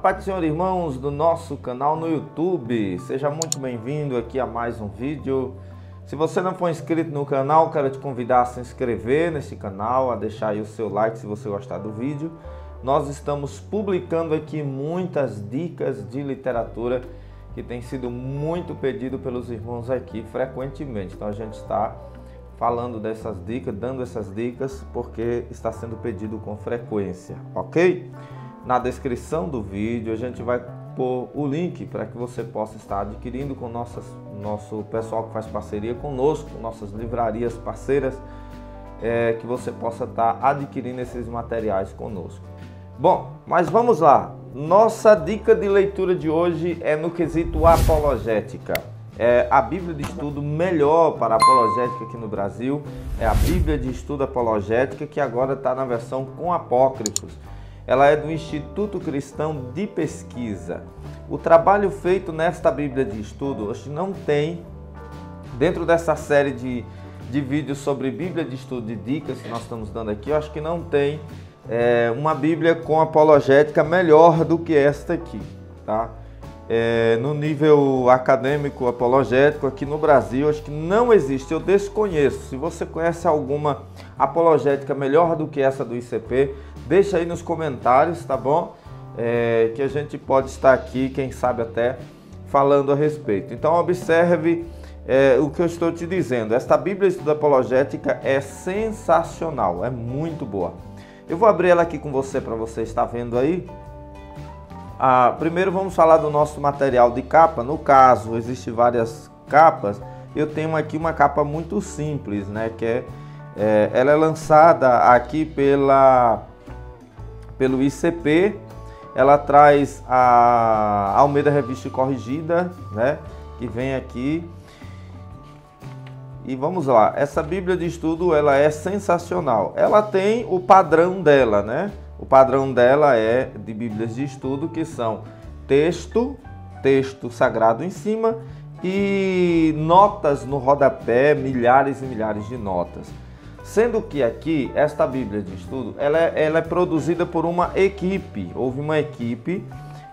Paz do Senhor, irmãos do nosso canal no YouTube, seja muito bem-vindo aqui a mais um vídeo. Se você não for inscrito no canal, quero te convidar a se inscrever nesse canal, a deixar aí o seu like se você gostar do vídeo. Nós estamos publicando aqui muitas dicas de literatura que tem sido muito pedido pelos irmãos aqui frequentemente. Então a gente está falando dessas dicas, dando essas dicas porque está sendo pedido com frequência, ok? Na descrição do vídeo a gente vai pôr o link para que você possa estar adquirindo com nosso pessoal que faz parceria conosco, nossas livrarias parceiras, que você possa estar adquirindo esses materiais conosco. Bom, mas vamos lá. Nossa dica de leitura de hoje é no quesito apologética. É a Bíblia de estudo melhor para apologética aqui no Brasil. É a Bíblia de estudo apologética, que agora está na versão com apócrifos. Ela é do Instituto Cristão de Pesquisa. O trabalho feito nesta Bíblia de estudo, hoje não tem, dentro dessa série de vídeos sobre Bíblia de estudo, de dicas que nós estamos dando aqui, eu acho que não tem uma Bíblia com apologética melhor do que esta aqui, tá? No nível acadêmico apologético aqui no Brasil, acho que não existe, eu desconheço. Se você conhece alguma apologética melhor do que essa do ICP, deixa aí nos comentários, tá bom? Que a gente pode estar aqui, quem sabe até, falando a respeito. Então observe o que eu estou te dizendo. Esta Bíblia de Estudo Apologética é sensacional, é muito boa. Eu vou abrir ela aqui com você para você estar vendo aí. Primeiro vamos falar do nosso material de capa. No caso, existem várias capas. Eu tenho aqui uma capa muito simples, né? Ela é lançada aqui pelo ICP. Ela traz a Almeida Revista Corrigida, né? Que vem aqui. E vamos lá. Essa Bíblia de estudo, ela é sensacional. Ela tem o padrão dela, né? O padrão dela é de Bíblias de estudo, que são texto sagrado em cima e notas no rodapé, milhares e milhares de notas. Sendo que aqui, esta Bíblia de estudo, ela é produzida por uma equipe. Houve uma equipe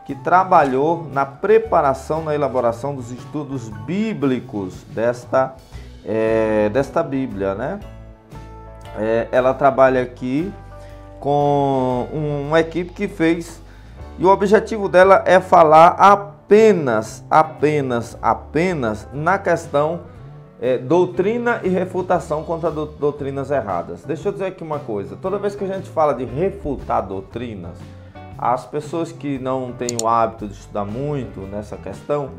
que trabalhou na preparação, na elaboração dos estudos bíblicos desta Bíblia, né? Ela trabalha aqui com uma equipe que fez, e o objetivo dela é falar apenas na questão doutrina e refutação contra doutrinas erradas. Deixa eu dizer aqui uma coisa, toda vez que a gente fala de refutar doutrinas, as pessoas que não têm o hábito de estudar muito nessa questão,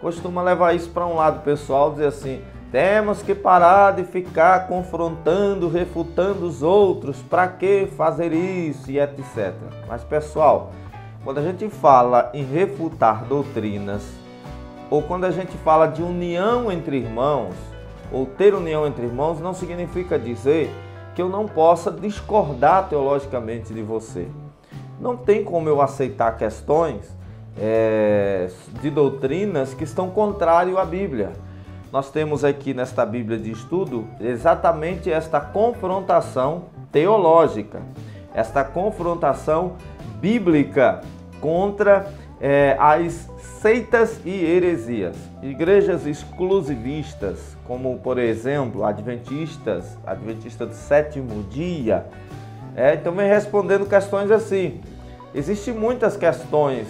costumam levar isso para um lado pessoal, dizer assim: temos que parar de ficar confrontando, refutando os outros, para que fazer isso e etc. Mas pessoal, quando a gente fala em refutar doutrinas, ou quando a gente fala de união entre irmãos, ou ter união entre irmãos, não significa dizer que eu não possa discordar teologicamente de você. Não tem como eu aceitar questões de doutrinas que estão contrárias à Bíblia. Nós temos aqui nesta Bíblia de estudo exatamente esta confrontação teológica, esta confrontação bíblica contra as seitas e heresias. Igrejas exclusivistas, como por exemplo Adventista do sétimo dia, então vem respondendo questões assim. Existem muitas questões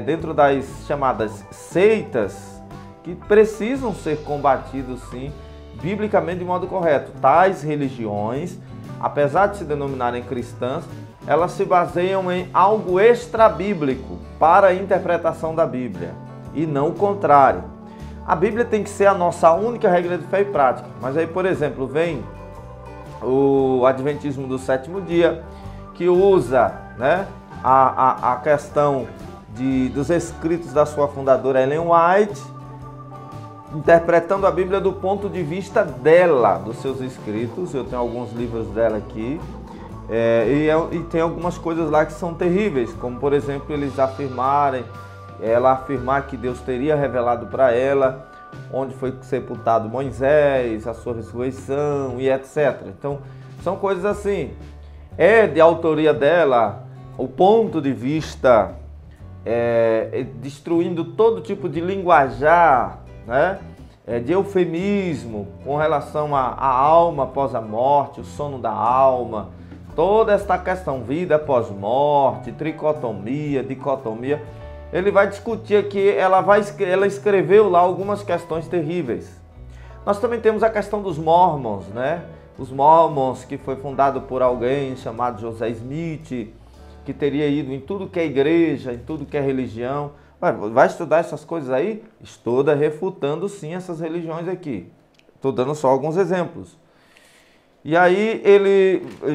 dentro das chamadas seitas que precisam ser combatidos, sim, biblicamente de modo correto. Tais religiões, apesar de se denominarem cristãs, elas se baseiam em algo extra-bíblico para a interpretação da Bíblia, e não o contrário. A Bíblia tem que ser a nossa única regra de fé e prática. Mas aí, por exemplo, vem o Adventismo do sétimo dia, que usa, né, a questão dos escritos da sua fundadora Ellen White, interpretando a Bíblia do ponto de vista dela, dos seus escritos. Eu tenho alguns livros dela aqui, e tem algumas coisas lá que são terríveis, como por exemplo ela afirmar que Deus teria revelado para ela onde foi sepultado Moisés, a sua ressurreição e etc. Então são coisas assim, de autoria dela o ponto de vista destruindo todo tipo de linguajar, né? De eufemismo com relação à alma após a morte, o sono da alma, toda esta questão, vida após morte, tricotomia, dicotomia. Ele vai discutir aqui, ela escreveu lá algumas questões terríveis. Nós também temos a questão dos Mormons, né? Os Mormons, que foi fundado por alguém chamado José Smith, que teria ido em tudo que é igreja, em tudo que é religião. Vai estudar essas coisas aí? Estuda refutando sim essas religiões aqui. Estou dando só alguns exemplos. E aí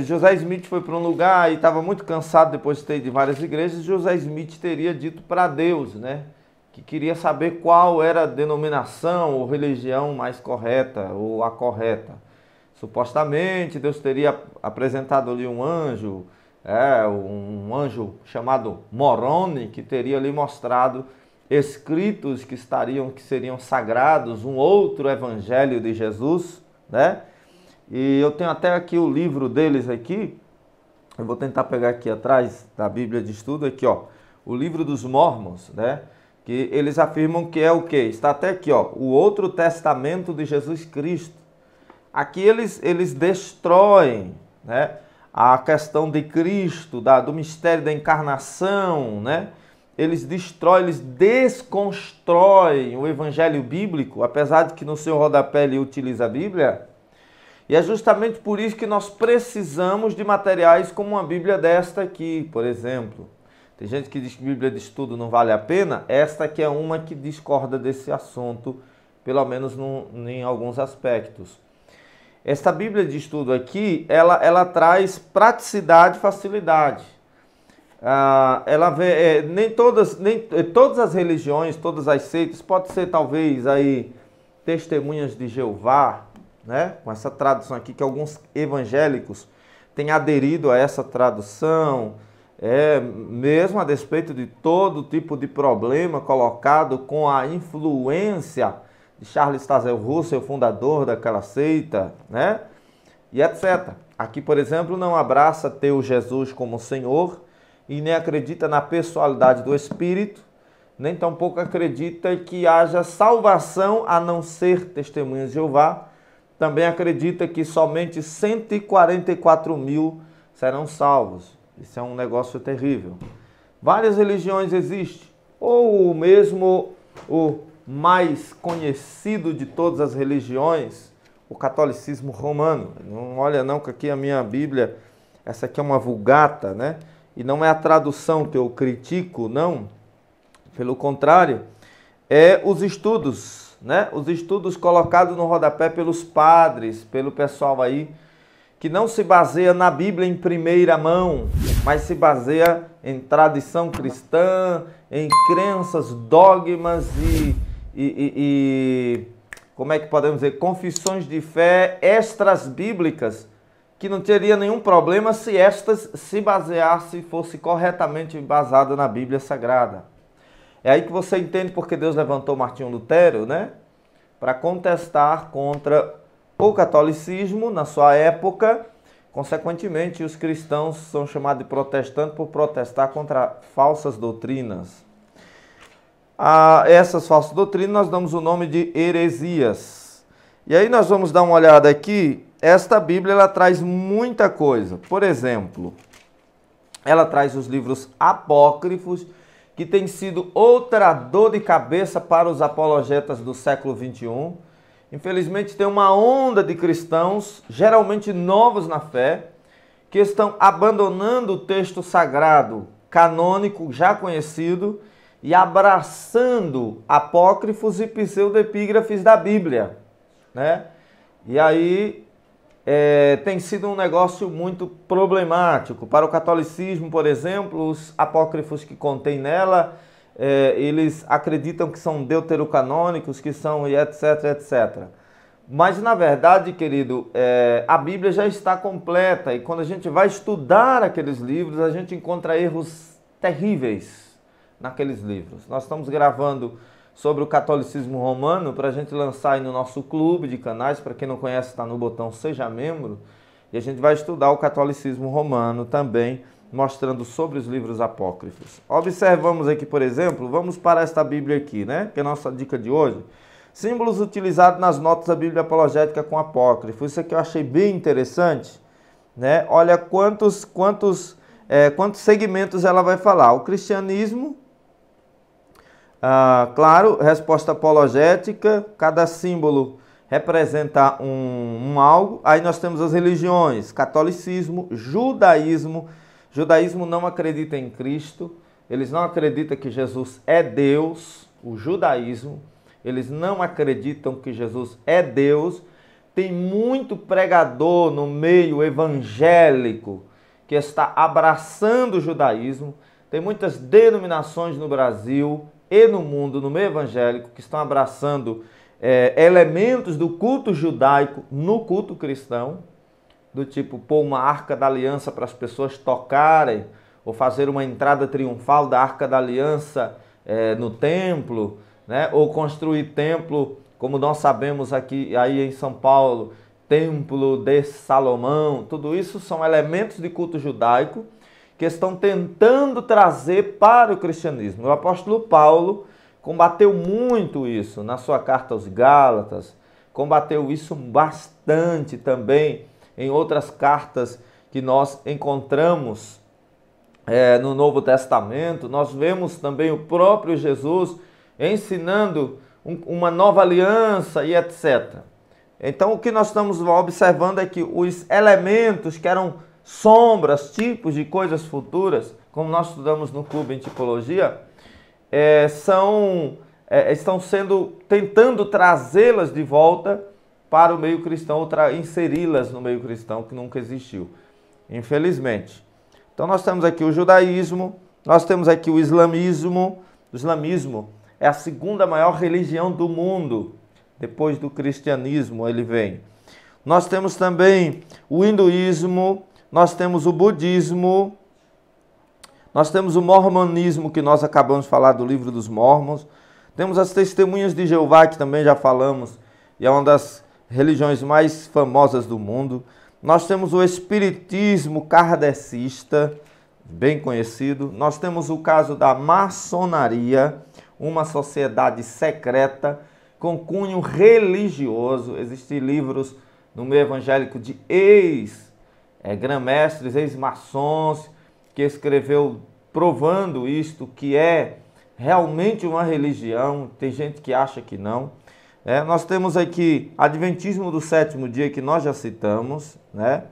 José Smith foi para um lugar e estava muito cansado depois de ter ido de várias igrejas. José Smith teria dito para Deus, né, que queria saber qual era a denominação ou religião mais correta ou a correta. Supostamente Deus teria apresentado ali um anjo chamado Moroni, que teria lhe mostrado escritos que seriam sagrados, um outro evangelho de Jesus, né? E eu tenho até aqui o livro deles aqui. Eu vou tentar pegar aqui atrás da Bíblia de Estudo aqui, ó, o livro dos Mormons, né? Que eles afirmam que é o quê? Está até aqui, ó, o outro testamento de Jesus Cristo. Aqui eles destroem, né, a questão de Cristo, do mistério da encarnação, né? Eles destroem, eles desconstroem o evangelho bíblico, apesar de que no seu rodapé ele utiliza a Bíblia. E é justamente por isso que nós precisamos de materiais como uma Bíblia desta aqui, por exemplo. Tem gente que diz que Bíblia de estudo não vale a pena. Esta aqui é uma que discorda desse assunto, pelo menos em alguns aspectos. Esta Bíblia de estudo aqui, ela traz praticidade e facilidade. Todas as religiões, todas as seitas, pode ser talvez aí Testemunhas de Jeová, né? Com essa tradução aqui, que alguns evangélicos têm aderido a essa tradução, mesmo a despeito de todo tipo de problema colocado com a influência de Charles Tazel Russell, fundador daquela seita, né? E etc. Aqui, por exemplo, não abraça teu Jesus como Senhor e nem acredita na pessoalidade do Espírito, nem tampouco acredita que haja salvação a não ser Testemunhas de Jeová. Também acredita que somente 144 mil serão salvos. Isso é um negócio terrível. Várias religiões existem, ou mesmo o mais conhecido de todas as religiões, o catolicismo romano. Não olha não que aqui a minha Bíblia, essa aqui é uma Vulgata, né? E não é a tradução que eu critico, não. Pelo contrário, é os estudos, né? Os estudos colocados no rodapé pelos padres, pelo pessoal aí, que não se baseia na Bíblia em primeira mão, mas se baseia em tradição cristã, em crenças, dogmas e como é que podemos dizer, confissões de fé extras bíblicas, que não teria nenhum problema se estas se baseassem, fosse corretamente embasada na Bíblia Sagrada. É aí que você entende porque Deus levantou Martinho Lutero, né? Para contestar contra o catolicismo na sua época. Consequentemente, os cristãos são chamados de protestantes por protestar contra falsas doutrinas. A essas falsas doutrinas nós damos o nome de heresias. E aí nós vamos dar uma olhada aqui. Esta Bíblia ela traz muita coisa. Por exemplo, ela traz os livros apócrifos, que tem sido outra dor de cabeça para os apologetas do século XXI. Infelizmente tem uma onda de cristãos, geralmente novos na fé, que estão abandonando o texto sagrado canônico já conhecido e abraçando apócrifos e pseudepígrafes da Bíblia, né? E aí tem sido um negócio muito problemático. Para o catolicismo, por exemplo, os apócrifos que contém nela, eles acreditam que são deuterocanônicos, que são e etc, etc. Mas, na verdade, querido, a Bíblia já está completa e quando a gente vai estudar aqueles livros, a gente encontra erros terríveis naqueles livros. Nós estamos gravando sobre o catolicismo romano para a gente lançar aí no nosso clube de canais. Para quem não conhece, está no botão Seja Membro. E a gente vai estudar o catolicismo romano também mostrando sobre os livros apócrifos. Observamos aqui, por exemplo, vamos para esta Bíblia aqui, né? Que é a nossa dica de hoje. Símbolos utilizados nas notas da Bíblia apologética com apócrifo. Isso aqui eu achei bem interessante, né? Olha quantos segmentos ela vai falar. O cristianismo, claro, resposta apologética, cada símbolo representa um algo. Aí nós temos as religiões, catolicismo, judaísmo. Judaísmo não acredita em Cristo, eles não acreditam que Jesus é Deus, o judaísmo, eles não acreditam que Jesus é Deus. Tem muito pregador no meio evangélico que está abraçando o judaísmo, tem muitas denominações no Brasil e no mundo, no meio evangélico, que estão abraçando elementos do culto judaico no culto cristão, do tipo pôr uma arca da aliança para as pessoas tocarem, ou fazer uma entrada triunfal da arca da aliança no templo, né? Ou construir templo, como nós sabemos aqui aí em São Paulo, Templo de Salomão. Tudo isso são elementos de culto judaico que estão tentando trazer para o cristianismo. O apóstolo Paulo combateu muito isso na sua carta aos Gálatas, combateu isso bastante também em outras cartas que nós encontramos no Novo Testamento. Nós vemos também o próprio Jesus ensinando uma nova aliança e etc. Então o que nós estamos observando é que os elementos que eram sombras, tipos de coisas futuras, como nós estudamos no clube em tipologia, estão tentando trazê-las de volta para o meio cristão, ou inseri-las no meio cristão, que nunca existiu, infelizmente. Então nós temos aqui o judaísmo, nós temos aqui o islamismo. O islamismo é a segunda maior religião do mundo, depois do cristianismo ele vem. Nós temos também o hinduísmo, nós temos o budismo, nós temos o mormonismo, que nós acabamos de falar do livro dos Mormons. Temos as testemunhas de Jeová, que também já falamos, e é uma das religiões mais famosas do mundo. Nós temos o espiritismo kardecista, bem conhecido. Nós temos o caso da maçonaria, uma sociedade secreta com cunho religioso. Existem livros no meio evangélico de ex-grã-mestres, ex-maçons, que escreveu provando isto, que é realmente uma religião. Tem gente que acha que não. Nós temos aqui Adventismo do Sétimo Dia, que nós já citamos, né?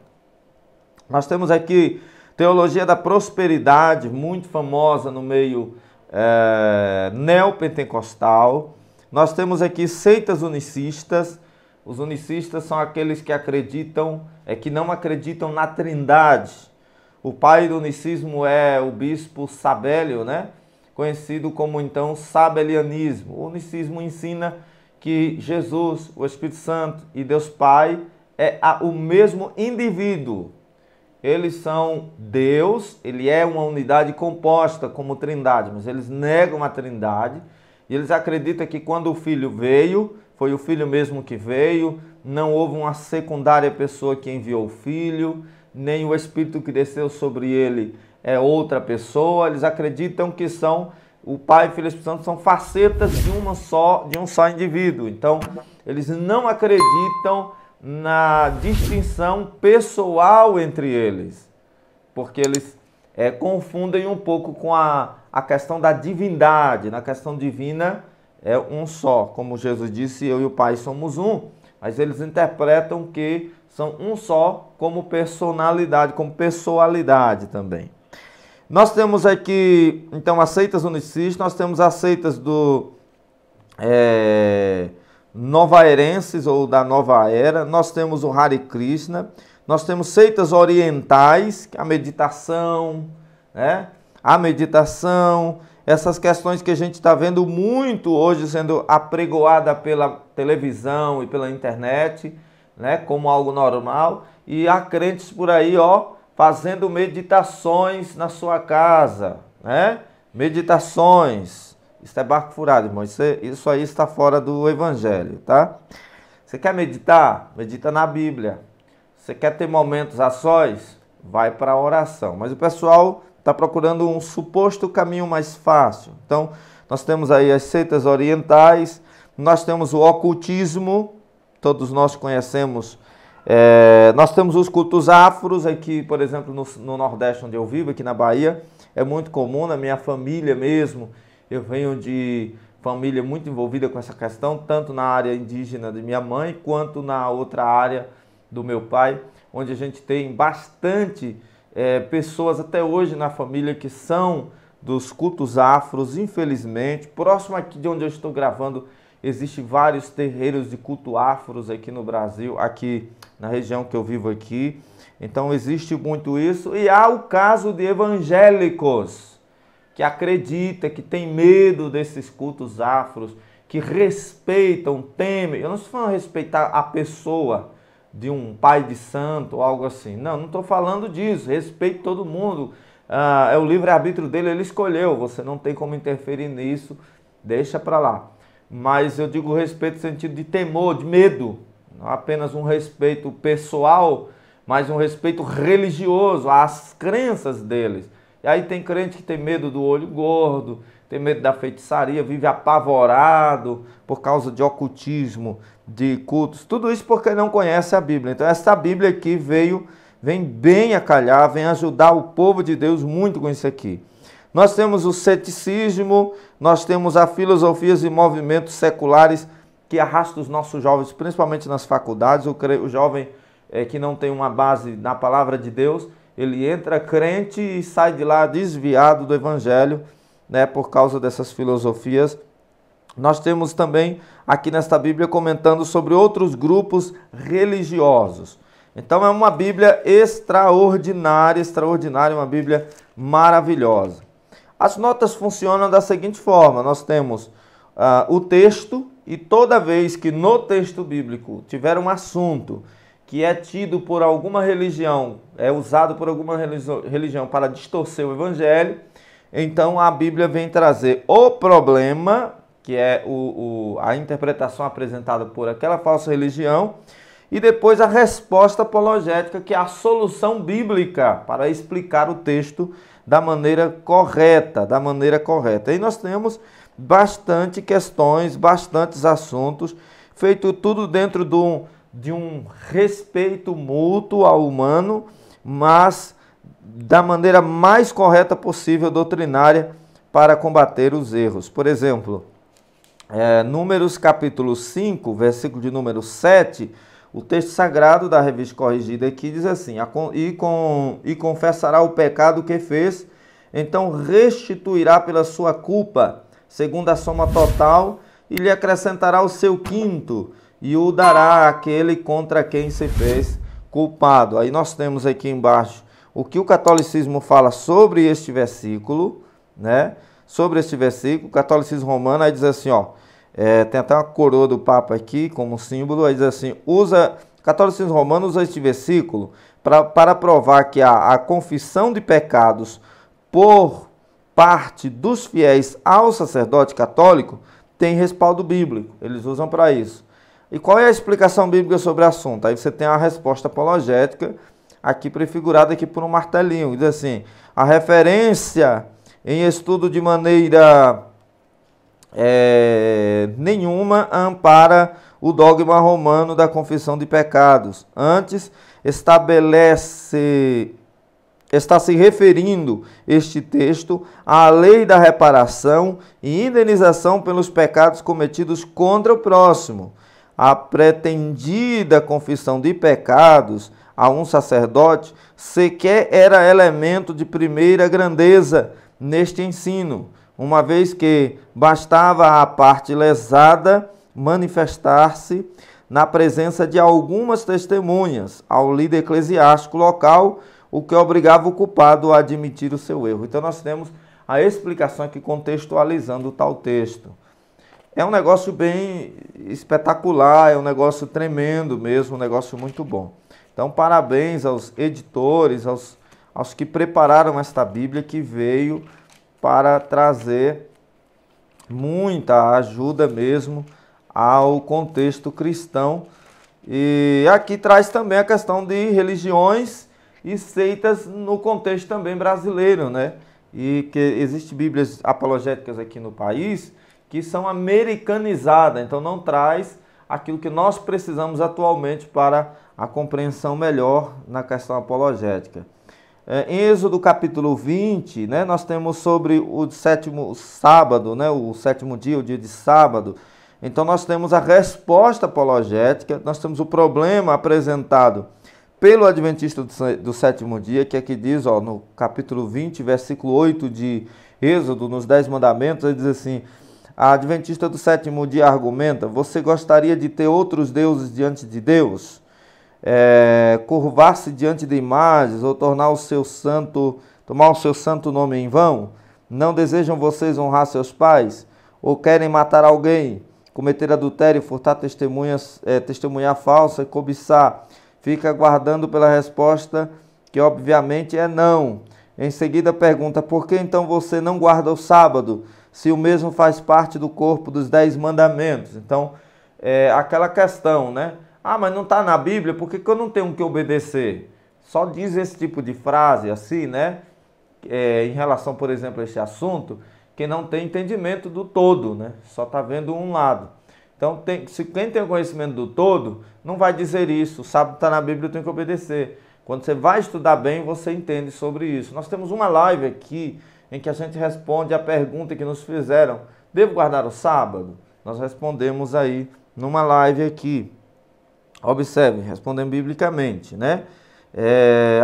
Nós temos aqui Teologia da Prosperidade, muito famosa no meio neopentecostal. Nós temos aqui seitas unicistas. Os unicistas são aqueles que acreditam, que não acreditam na Trindade. O pai do unicismo é o bispo Sabélio, né? Conhecido como então sabelianismo. O unicismo ensina que Jesus, o Espírito Santo e Deus Pai é o mesmo indivíduo. Eles são Deus, ele é uma unidade composta como Trindade, mas eles negam a Trindade e eles acreditam que quando o Filho veio, foi o Filho mesmo que veio, não houve uma secundária pessoa que enviou o Filho, nem o Espírito que desceu sobre ele é outra pessoa. Eles acreditam que o Pai, Filho e Espírito Santo são facetas de um só indivíduo. Então, eles não acreditam na distinção pessoal entre eles, porque eles confundem um pouco com a questão da divindade. Na questão divina é um só, como Jesus disse, eu e o Pai somos um, mas eles interpretam que são um só como personalidade, como pessoalidade também. Nós temos aqui, então, as seitas unicistas, nós temos as seitas do novaerenses ou da nova era, nós temos o Hare Krishna, nós temos seitas orientais, a meditação, né? A meditação, essas questões que a gente está vendo muito hoje sendo apregoada pela televisão e pela internet, né? Como algo normal, e há crentes por aí, fazendo meditações na sua casa, né? Meditações. Isso é barco furado, irmão. Isso aí está fora do evangelho, tá? Você quer meditar? Medita na Bíblia. Você quer ter momentos a sós? vai para a oração. Mas o pessoal está procurando um suposto caminho mais fácil. Então, nós temos aí as seitas orientais, nós temos o ocultismo, todos nós conhecemos. Nós temos os cultos afros aqui, por exemplo, no Nordeste, onde eu vivo, aqui na Bahia. É muito comum, na minha família mesmo. Eu venho de família muito envolvida com essa questão, tanto na área indígena de minha mãe, quanto na outra área do meu pai, onde a gente tem bastante pessoas até hoje na família que são dos cultos afros, infelizmente. Próximo aqui de onde eu estou gravando, existem vários terreiros de culto afros aqui no Brasil, aqui na região que eu vivo aqui. Então existe muito isso. E há o caso de evangélicos que acreditam, que tem medo desses cultos afros, que respeitam, temem. Eu não estou falando respeitar a pessoa de um pai de santo ou algo assim. Não estou falando disso. Respeito todo mundo. É o livre-arbítrio dele, ele escolheu. Você não tem como interferir nisso. Deixa para lá. Mas eu digo respeito no sentido de temor, de medo. Não apenas um respeito pessoal, mas um respeito religioso às crenças deles. E aí tem crente que tem medo do olho gordo, tem medo da feitiçaria, vive apavorado por causa de ocultismo, de cultos. Tudo isso porque não conhece a Bíblia. Então essa Bíblia aqui vem bem a calhar, vem ajudar o povo de Deus muito com isso aqui. Nós temos o ceticismo, nós temos as filosofias e movimentos seculares que arrastam os nossos jovens, principalmente nas faculdades. O jovem que não tem uma base na palavra de Deus, ele entra crente e sai de lá desviado do evangelho, né, por causa dessas filosofias. Nós temos também aqui nesta Bíblia comentando sobre outros grupos religiosos. Então é uma Bíblia extraordinária, uma Bíblia maravilhosa. As notas funcionam da seguinte forma: nós temos o texto, e toda vez que no texto bíblico tiver um assunto que é tido por alguma religião, é usado por alguma religião para distorcer o evangelho, então a Bíblia vem trazer o problema, que é a interpretação apresentada por aquela falsa religião, e depois a resposta apologética, que é a solução bíblica para explicar o texto da maneira correta, E nós temos bastante questões, bastantes assuntos, feito tudo dentro de um respeito mútuo ao humano, mas da maneira mais correta possível, doutrinária, para combater os erros. Por exemplo, Números capítulo 5, versículo de número 7, o texto sagrado da Revista Corrigida aqui diz assim: e confessará o pecado que fez, então restituirá pela sua culpa, segundo a soma total, e lhe acrescentará o seu quinto, e o dará àquele contra quem se fez culpado. Aí nós temos aqui embaixo o que o catolicismo fala sobre este versículo, né? Sobre este versículo, o catolicismo romano, aí diz assim, tem até uma coroa do Papa aqui como símbolo, aí diz assim: o catolicismo romano usa este versículo para provar que a confissão de pecados por parte dos fiéis ao sacerdote católico tem respaldo bíblico. Eles usam para isso. E qual é a explicação bíblica sobre o assunto? Aí você tem a resposta apologética, aqui prefigurada aqui por um martelinho. Diz assim: a referência em estudo de maneira nenhuma ampara o dogma romano da confissão de pecados. Antes, está se referindo este texto à lei da reparação e indenização pelos pecados cometidos contra o próximo. A pretendida confissão de pecados a um sacerdote sequer era elemento de primeira grandeza neste ensino, uma vez que bastava à parte lesada manifestar-se na presença de algumas testemunhas ao líder eclesiástico local, o que obrigava o culpado a admitir o seu erro. Então nós temos a explicação aqui contextualizando o tal texto. É um negócio bem espetacular, é um negócio tremendo mesmo, um negócio muito bom. Então parabéns aos editores, aos que prepararam esta Bíblia, que veio para trazer muita ajuda mesmo ao contexto cristão. E aqui traz também a questão de religiões e seitas no contexto também brasileiro, né? E que existem bíblias apologéticas aqui no país que são americanizadas, então não traz aquilo que nós precisamos atualmente para a compreensão melhor na questão apologética. Em Êxodo capítulo 20, né, nós temos sobre o sétimo sábado, né, o sétimo dia, o dia de sábado. Então nós temos a resposta apologética, nós temos o problema apresentado pelo adventista do sétimo dia, que aqui diz, ó, no capítulo 20, versículo 8 de Êxodo, nos 10 mandamentos, ele diz assim: a adventista do sétimo dia argumenta: você gostaria de ter outros deuses diante de Deus? Curvar-se diante de imagens ou tomar o seu santo nome em vão? Não desejam vocês honrar seus pais? Ou querem matar alguém, cometer adultério, furtar testemunhar falsa e cobiçar? Fica aguardando pela resposta, que obviamente é não. Em seguida pergunta: por que então você não guarda o sábado, se o mesmo faz parte do corpo dos 10 mandamentos? Então, aquela questão, né? Ah, mas não está na Bíblia, por que eu não tenho que obedecer? Só diz esse tipo de frase assim, né? Em relação, por exemplo, a esse assunto, que não tem entendimento do todo, né? Só está vendo um lado. Então, se quem tem o conhecimento do todo, não vai dizer isso. O sábado está na Bíblia, eu tenho que obedecer. Quando você vai estudar bem, você entende sobre isso. Nós temos uma live aqui em que a gente responde a pergunta que nos fizeram: devo guardar o sábado? Nós respondemos aí numa live aqui. Observe, respondendo biblicamente, né?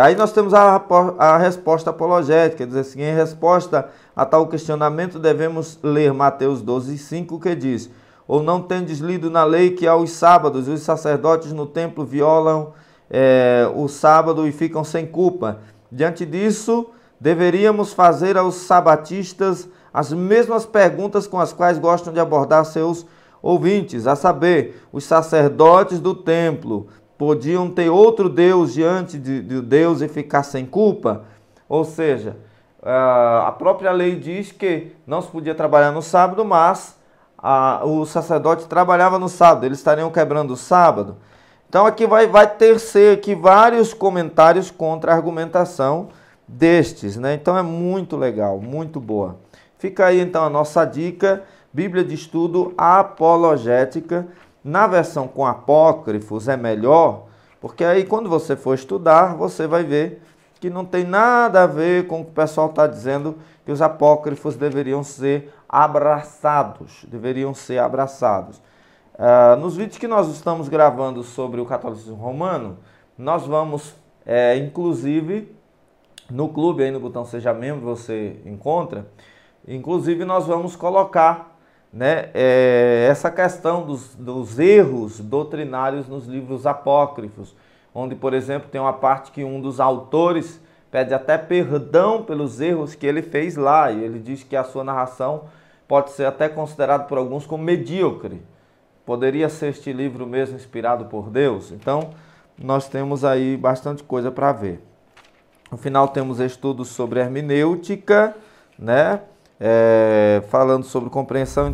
Aí nós temos a resposta apologética, diz assim: em resposta a tal questionamento devemos ler Mateus 12:5, que diz: ou não tendes lido na lei que aos sábados os sacerdotes no templo violam o sábado e ficam sem culpa? Diante disso, deveríamos fazer aos sabatistas as mesmas perguntas com as quais gostam de abordar seus ouvintes, a saber, os sacerdotes do templo podiam ter outro Deus diante de Deus e ficar sem culpa? Ou seja, a própria lei diz que não se podia trabalhar no sábado, mas o sacerdote trabalhava no sábado, eles estariam quebrando o sábado. Então aqui vai tecer aqui vários comentários contra a argumentação destes, né? Então é muito legal, muito boa. Fica aí então a nossa dica: Bíblia de Estudo Apologética. Na versão com apócrifos é melhor, porque aí quando você for estudar, você vai ver que não tem nada a ver com o que o pessoal está dizendo, que os apócrifos deveriam ser abraçados. Nos vídeos que nós estamos gravando sobre o catolicismo romano, nós vamos, inclusive, no clube, aí no botão Seja Membro, você encontra, inclusive nós vamos colocar, né, essa questão dos erros doutrinários nos livros apócrifos, onde, por exemplo, tem uma parte que um dos autores pede até perdão pelos erros que ele fez lá, e ele diz que a sua narração pode ser até considerada por alguns como medíocre. Poderia ser este livro mesmo inspirado por Deus? Então, nós temos aí bastante coisa para ver. No final temos estudos sobre hermenêutica, né? Falando sobre compreensão,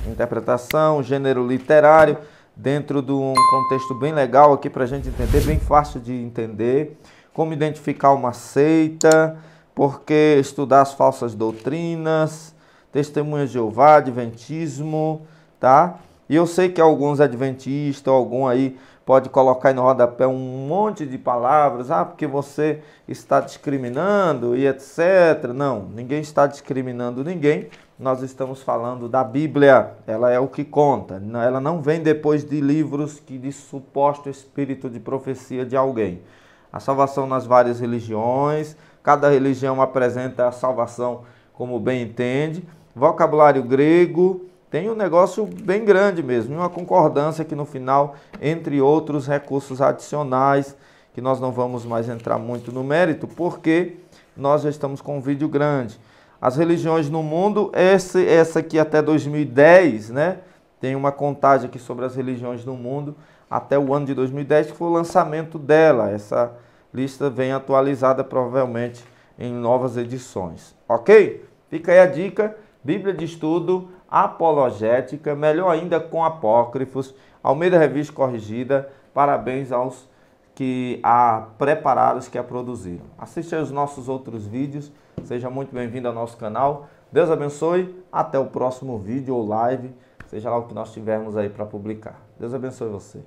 interpretação, gênero literário, dentro de um contexto bem legal aqui para a gente entender, bem fácil de entender. Como identificar uma seita, por que estudar as falsas doutrinas, testemunhas de Jeová, adventismo, tá? E eu sei que alguns adventistas, algum aí, pode colocar aí no rodapé um monte de palavras, porque você está discriminando e etc. Não, ninguém está discriminando ninguém. Nós estamos falando da Bíblia, ela é o que conta. Ela não vem depois de livros que de suposto espírito de profecia de alguém. A salvação nas várias religiões, cada religião apresenta a salvação como bem entende. Vocabulário grego, tem um negócio bem grande mesmo, uma concordância aqui no final, entre outros recursos adicionais, que nós não vamos mais entrar muito no mérito, porque nós já estamos com um vídeo grande. As religiões no mundo, essa aqui até 2010, né? Tem uma contagem aqui sobre as religiões no mundo até o ano de 2010, que foi o lançamento dela. Essa lista vem atualizada provavelmente em novas edições, ok? Fica aí a dica, Bíblia de Estudo Apologética, melhor ainda com apócrifos, Almeida Revista Corrigida. Parabéns aos que a prepararam, os que a produziram. Assista os nossos outros vídeos, seja muito bem-vindo ao nosso canal. Deus abençoe, até o próximo vídeo ou live, seja lá o que nós tivermos aí para publicar. Deus abençoe você.